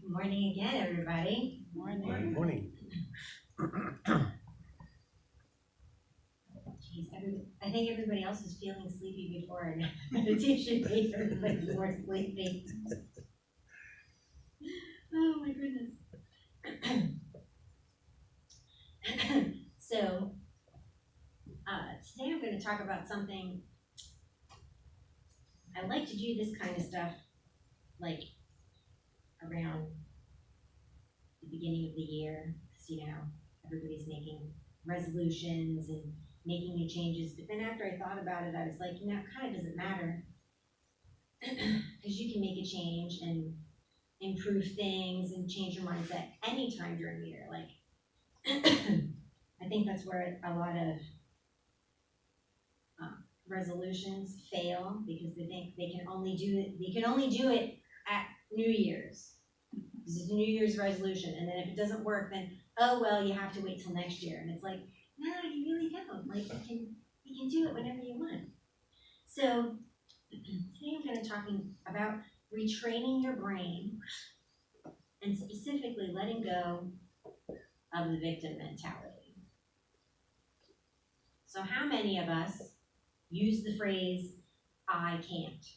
Morning again, everybody. Morning. Morning. Jeez, I think everybody else was feeling sleepy before, and meditation made everybody more sleepy. Oh my goodness. So, today I'm going to talk about something. I like to do this kind of stuff like around the beginning of the year, because everybody's making resolutions and making new changes. But then after I thought about it, I was like, it kind of doesn't matter, because you can make a change and improve things and change your mindset anytime during the year. Like, I think that's where a lot of resolutions fail, because they think they can only do it at New Year's. This is a New Year's resolution, and then if it doesn't work, then oh well, you have to wait till next year. And it's like, no, you really don't. Like, you can do it whenever you want. So today I'm going to talking about retraining your brain, and specifically letting go of the victim mentality. So how many of us use the phrase, I can't?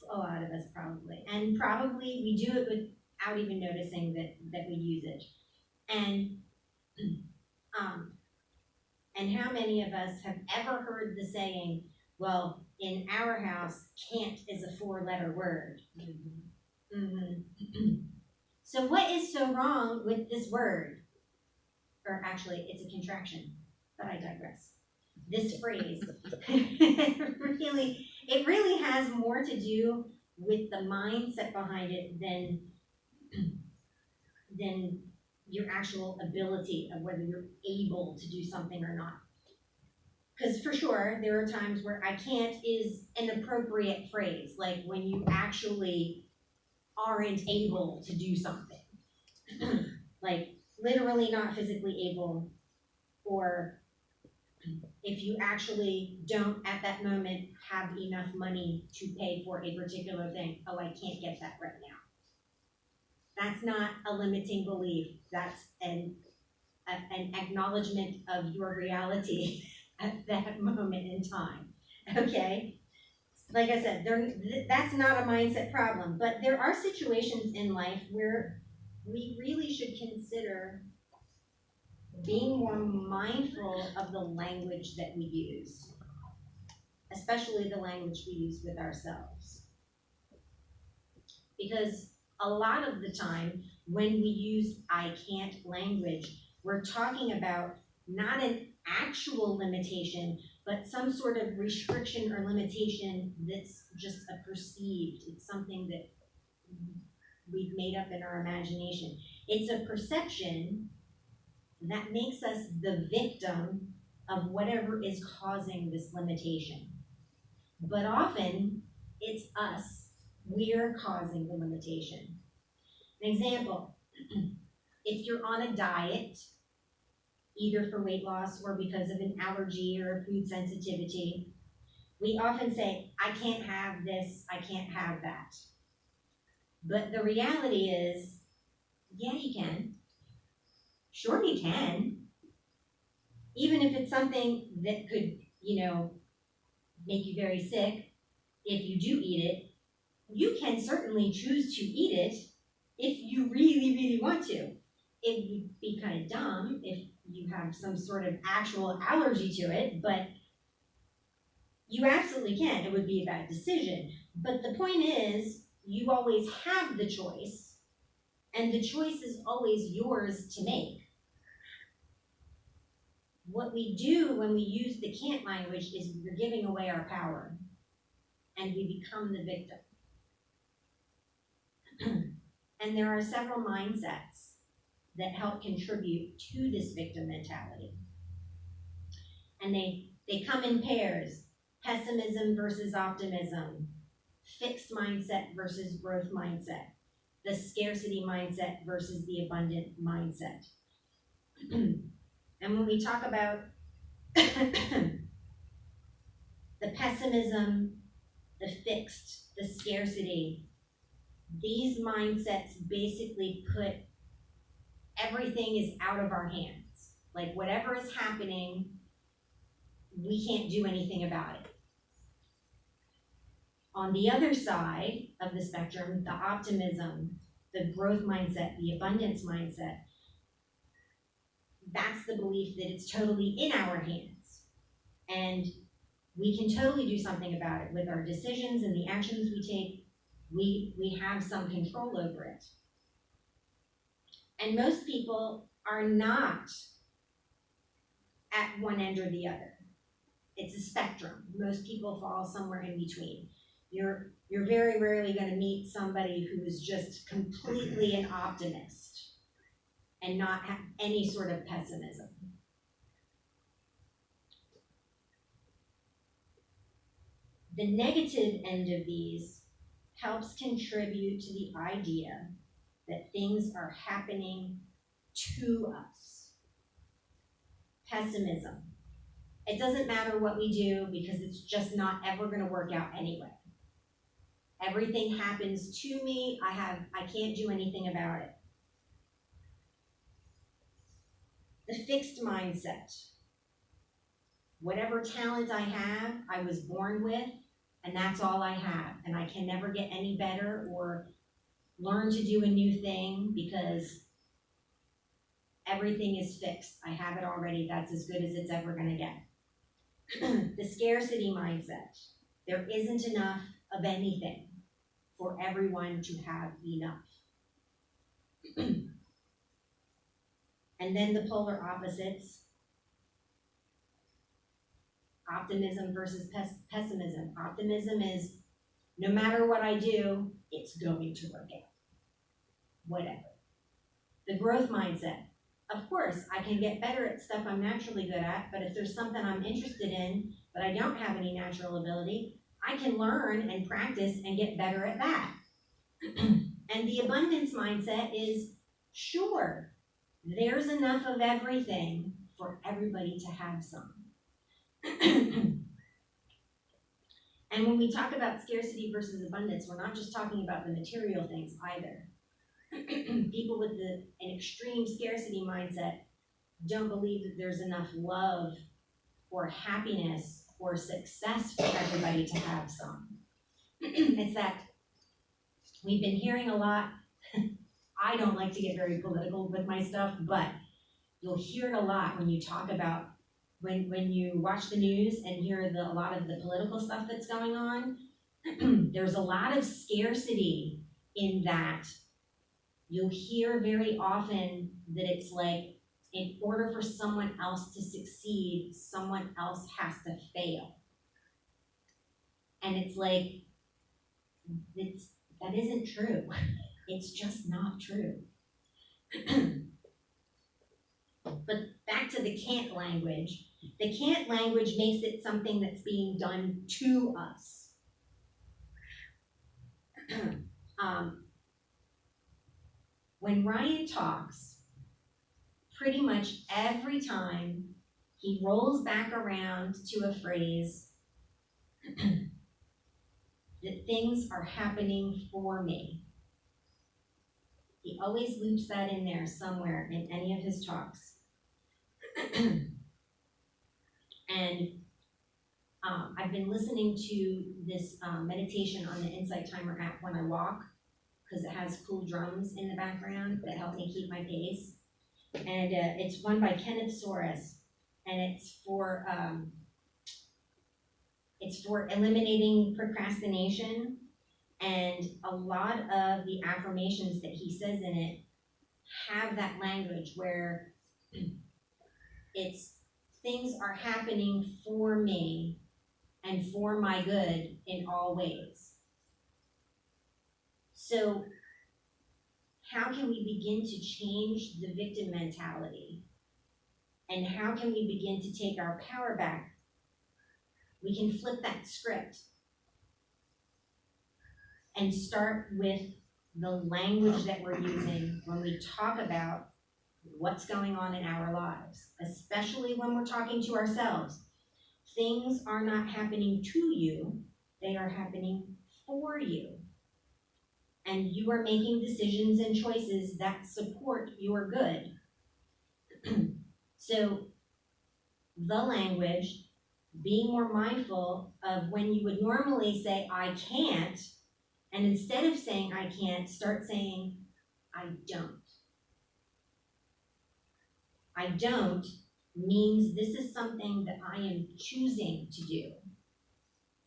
A lot of us probably. And probably we do it without even noticing that we use it. And how many of us have ever heard the saying, well, in our house, can't is a 4-letter word. So what is so wrong with this word? Or actually, it's a contraction, but I digress. This phrase, it really has more to do with the mindset behind it than your actual ability of whether you're able to do something or not. Because for sure, there are times where I can't is an appropriate phrase, like when you actually aren't able to do something. Like literally not physically able, or if you actually don't at that moment have enough money to pay for a particular thing. Oh, I can't get that right now. That's not a limiting belief. That's an acknowledgement of your reality at that moment in time. Okay? Like I said, that's not a mindset problem, but there are situations in life where we really should consider being more mindful of the language that we use, especially the language we use with ourselves. Because a lot of the time, when we use I can't language, we're talking about not an actual limitation, but some sort of restriction or limitation that's just a perceived. It's something that we've made up in our imagination. It's a perception that makes us the victim of whatever is causing this limitation. But often, it's us. We're causing the limitation. An example, if you're on a diet, either for weight loss or because of an allergy or a food sensitivity, we often say, I can't have this, I can't have that. But the reality is, yeah, you can. Sure, you can. Even if it's something that could, make you very sick, if you do eat it, you can certainly choose to eat it if you really, really want to. It would be kind of dumb if you have some sort of actual allergy to it, but you absolutely can. It would be a bad decision. But the point is, you always have the choice, and the choice is always yours to make. What we do when we use the can't language is we're giving away our power, and we become the victim. And there are several mindsets that help contribute to this victim mentality. And they come in pairs: pessimism versus optimism, fixed mindset versus growth mindset, the scarcity mindset versus the abundant mindset. And when we talk about the pessimism the fixed, the scarcity. These mindsets basically put everything is out of our hands. Like whatever is happening, we can't do anything about it. On the other side of the spectrum, the optimism, the growth mindset, the abundance mindset, that's the belief that it's totally in our hands. And we can totally do something about it with our decisions and the actions we take. We have some control over it. And most people are not at one end or the other. It's a spectrum. Most people fall somewhere in between. You're very rarely going to meet somebody who is just completely an optimist and not have any sort of pessimism. The negative end of these helps contribute to the idea that things are happening to us. Pessimism. It doesn't matter what we do because it's just not ever going to work out anyway. Everything happens to me. I can't do anything about it. The fixed mindset. Whatever talent I have, I was born with, and that's all I have. And I can never get any better or learn to do a new thing because everything is fixed. I have it already. That's as good as it's ever going to get. The scarcity mindset. There isn't enough of anything for everyone to have enough. And then the polar opposites. Optimism versus pessimism. Optimism is no matter what I do, it's going to work out. Whatever. The growth mindset. Of course, I can get better at stuff I'm naturally good at, but if there's something I'm interested in, but I don't have any natural ability, I can learn and practice and get better at that. And the abundance mindset is, sure, there's enough of everything for everybody to have some. And when we talk about scarcity versus abundance, we're not just talking about the material things either. People with an extreme scarcity mindset don't believe that there's enough love or happiness or success for everybody to have some. It's that we've been hearing a lot. I don't like to get very political with my stuff, but you'll hear it a lot when you talk about when you watch the news and hear a lot of the political stuff that's going on. There's a lot of scarcity in that. You'll hear very often that it's like, in order for someone else to succeed, someone else has to fail. And it's like, that isn't true. It's just not true. But back to the can't language. The can't language makes it something that's being done to us. When Ryan talks, pretty much every time he rolls back around to a phrase that things are happening for me. He always loops that in there somewhere in any of his talks. And I've been listening to this meditation on the Insight Timer app when I walk, because it has cool drums in the background that help me keep my pace. And it's one by Kenneth Soros, and it's for eliminating procrastination. And a lot of the affirmations that he says in it have that language where it's things are happening for me and for my good in all ways. So how can we begin to change the victim mentality? And how can we begin to take our power back? We can flip that script and start with the language that we're using when we talk about what's going on in our lives, especially when we're talking to ourselves. Things are not happening to you. They are happening for you. And you are making decisions and choices that support your good. So the language, being more mindful of when you would normally say, I can't, and instead of saying I can't, start saying, I don't. I don't means this is something that I am choosing to do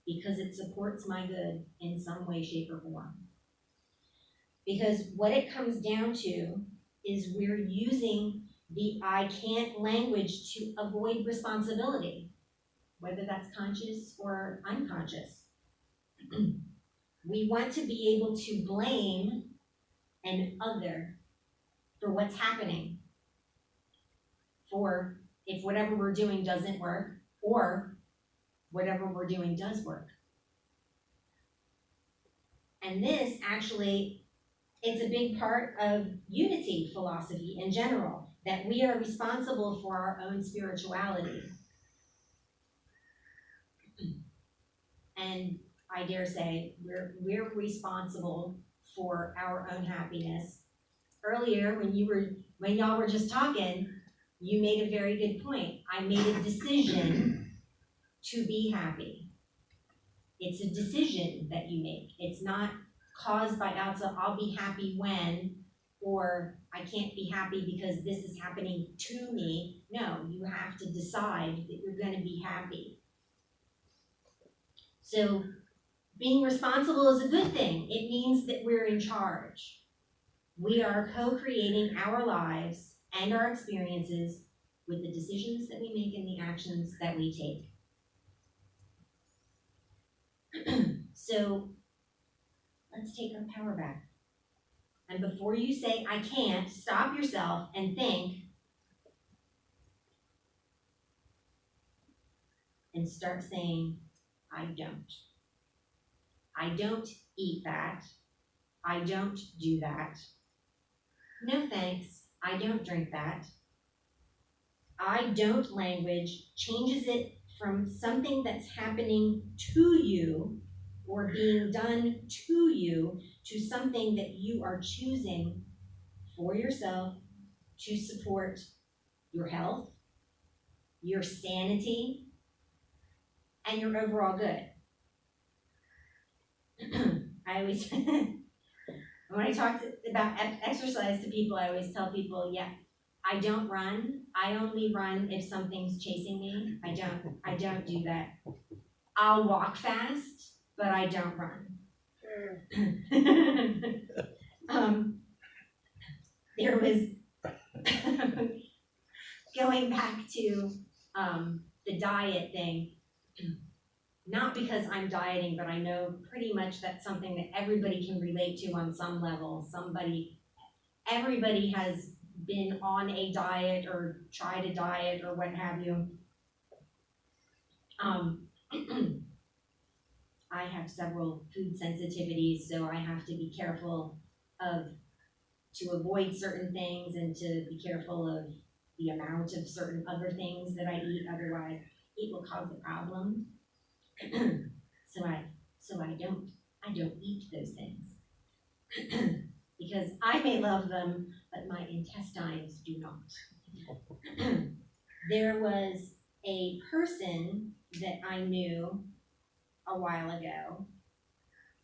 because it supports my good in some way, shape, or form. Because what it comes down to is we're using the I can't language to avoid responsibility, whether that's conscious or unconscious. We want to be able to blame an other for what's happening, for if whatever we're doing doesn't work, or whatever we're doing does work. And this actually, it's a big part of unity philosophy in general, that we are responsible for our own spirituality. And I dare say we're responsible for our own happiness. Earlier, when y'all were just talking, you made a very good point. I made a decision to be happy. It's a decision that you make. It's not caused by outside, I'll be happy when, or I can't be happy because this is happening to me. No, you have to decide that you're going to be happy. So being responsible is a good thing. It means that we're in charge. We are co-creating our lives and our experiences with the decisions that we make and the actions that we take. So let's take our power back. And before you say, I can't, stop yourself and think, and start saying, I don't. I don't eat that. I don't do that. No thanks. I don't drink that. I don't language changes it from something that's happening to you or being done to you to something that you are choosing for yourself to support your health, your sanity, and your overall good. I always, when I talk about exercise to people, I always tell people, yeah, I don't run. I only run if something's chasing me. I don't do that. I'll walk fast, but I don't run. There was going back to the diet thing, not because I'm dieting, but I know pretty much that's something that everybody can relate to on some level. Everybody has been on a diet or tried a diet or what have you. I have several food sensitivities, so I have to be careful to avoid certain things and to be careful of the amount of certain other things that I eat. Otherwise, it will cause a problem. So I don't eat those things because I may love them, but my intestines do not. There was a person that I knew a while ago,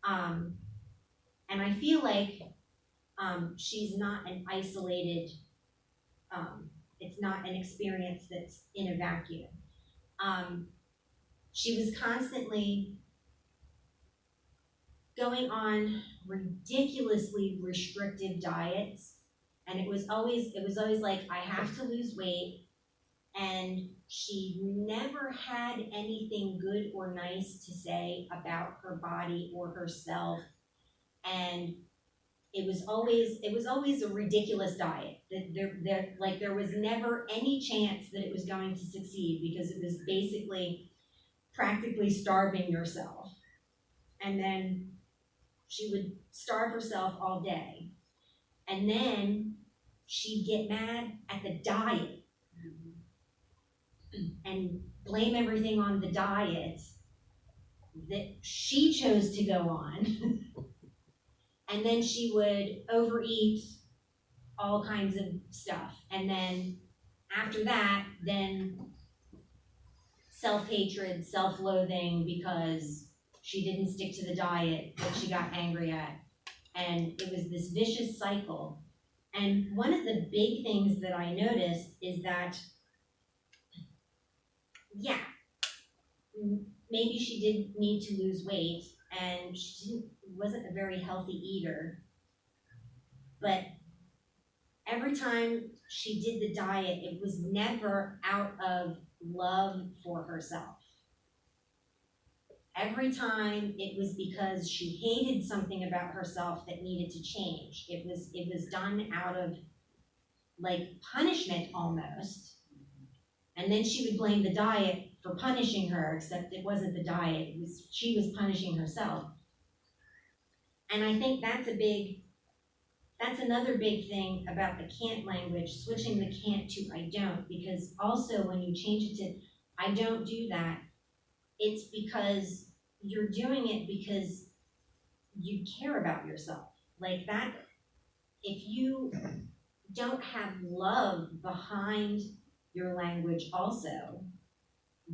and I feel like she's not an isolated, it's not an experience that's in a vacuum. She was constantly going on ridiculously restrictive diets, and it was always like, I have to lose weight, and she never had anything good or nice to say about her body or herself, and it was always a ridiculous diet. That there was never any chance that it was going to succeed because it was basically practically starving yourself. And then she would starve herself all day. And then she'd get mad at the diet and blame everything on the diet that she chose to go on. And then she would overeat all kinds of stuff. And then after that, then self-hatred, self-loathing because she didn't stick to the diet that she got angry at. And it was this vicious cycle. And one of the big things that I noticed is that, yeah, maybe she did need to lose weight and she wasn't a very healthy eater. But every time she did the diet, it was never out of love for herself. Every time it was because she hated something about herself that needed to change. It was done out of like punishment almost. And then she would blame the diet for punishing her, except it wasn't the diet, she was punishing herself. And I think that's another big thing about the can't language, switching the can't to I don't, because also when you change it to I don't do that, it's because you're doing it because you care about yourself. Like that, if you don't have love behind your language also,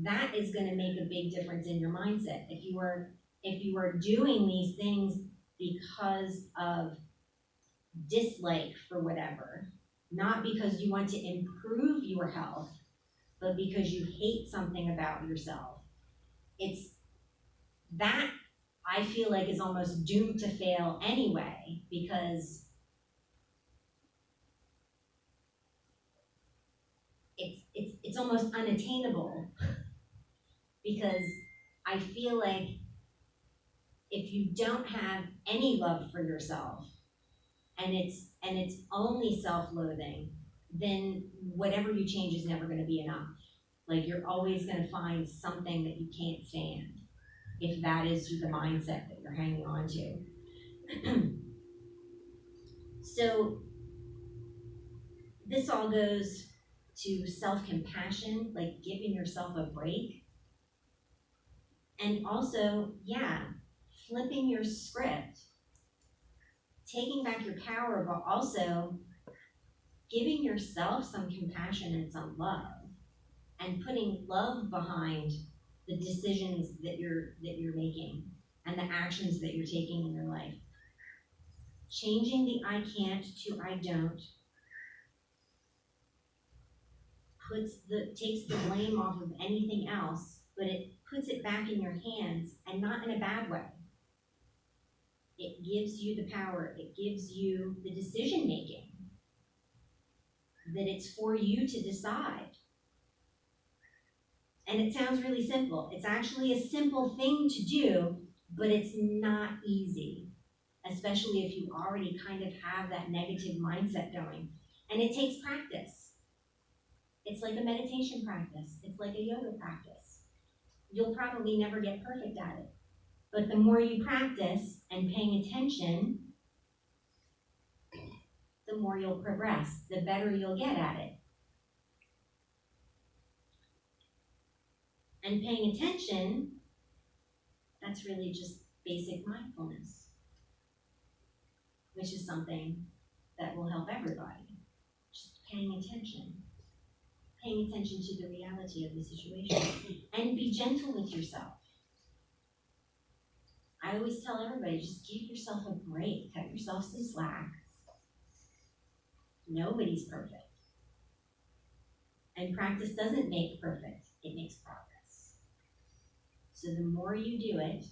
that is going to make a big difference in your mindset. If you are doing these things because of dislike for whatever, not because you want to improve your health, but because you hate something about yourself, it's that I feel like is almost doomed to fail anyway, because it's almost unattainable. Because I feel like if you don't have any love for yourself and it's only self-loathing, then whatever you change is never going to be enough. Like you're always going to find something that you can't stand if that is the mindset that you're hanging on to. So this all goes to self-compassion, like giving yourself a break. And also, yeah, flipping your script, taking back your power, but also giving yourself some compassion and some love, and putting love behind the decisions that you're making and the actions that you're taking in your life. Changing the I can't to I don't takes the blame off of anything else, but it puts it back in your hands, and not in a bad way. It gives you the power, it gives you the decision making, that it's for you to decide. And it sounds really simple. It's actually a simple thing to do, but it's not easy, especially if you already kind of have that negative mindset going. And it takes practice. It's like a meditation practice. It's like a yoga practice. You'll probably never get perfect at it. But the more you practice and paying attention, the more you'll progress, the better you'll get at it. And paying attention, that's really just basic mindfulness, which is something that will help everybody. Just paying attention to the reality of the situation, and be gentle with yourself. I always tell everybody, just give yourself a break, cut yourself some slack. Nobody's perfect. And practice doesn't make perfect, it makes progress. So the more you do it,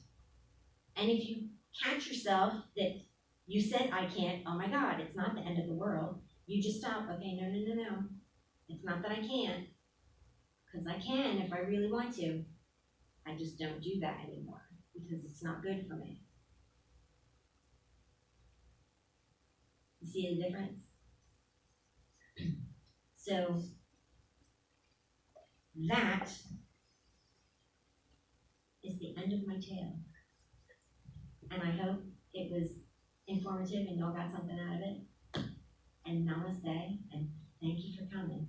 and if you catch yourself that you said I can't, oh my God, it's not the end of the world, you just stop, okay, no. It's not that I can't, because I can if I really want to. I just don't do that anymore because it's not good for me. You see the difference? So that is the end of my tale. And I hope it was informative and y'all got something out of it. And namaste, and thank you for coming.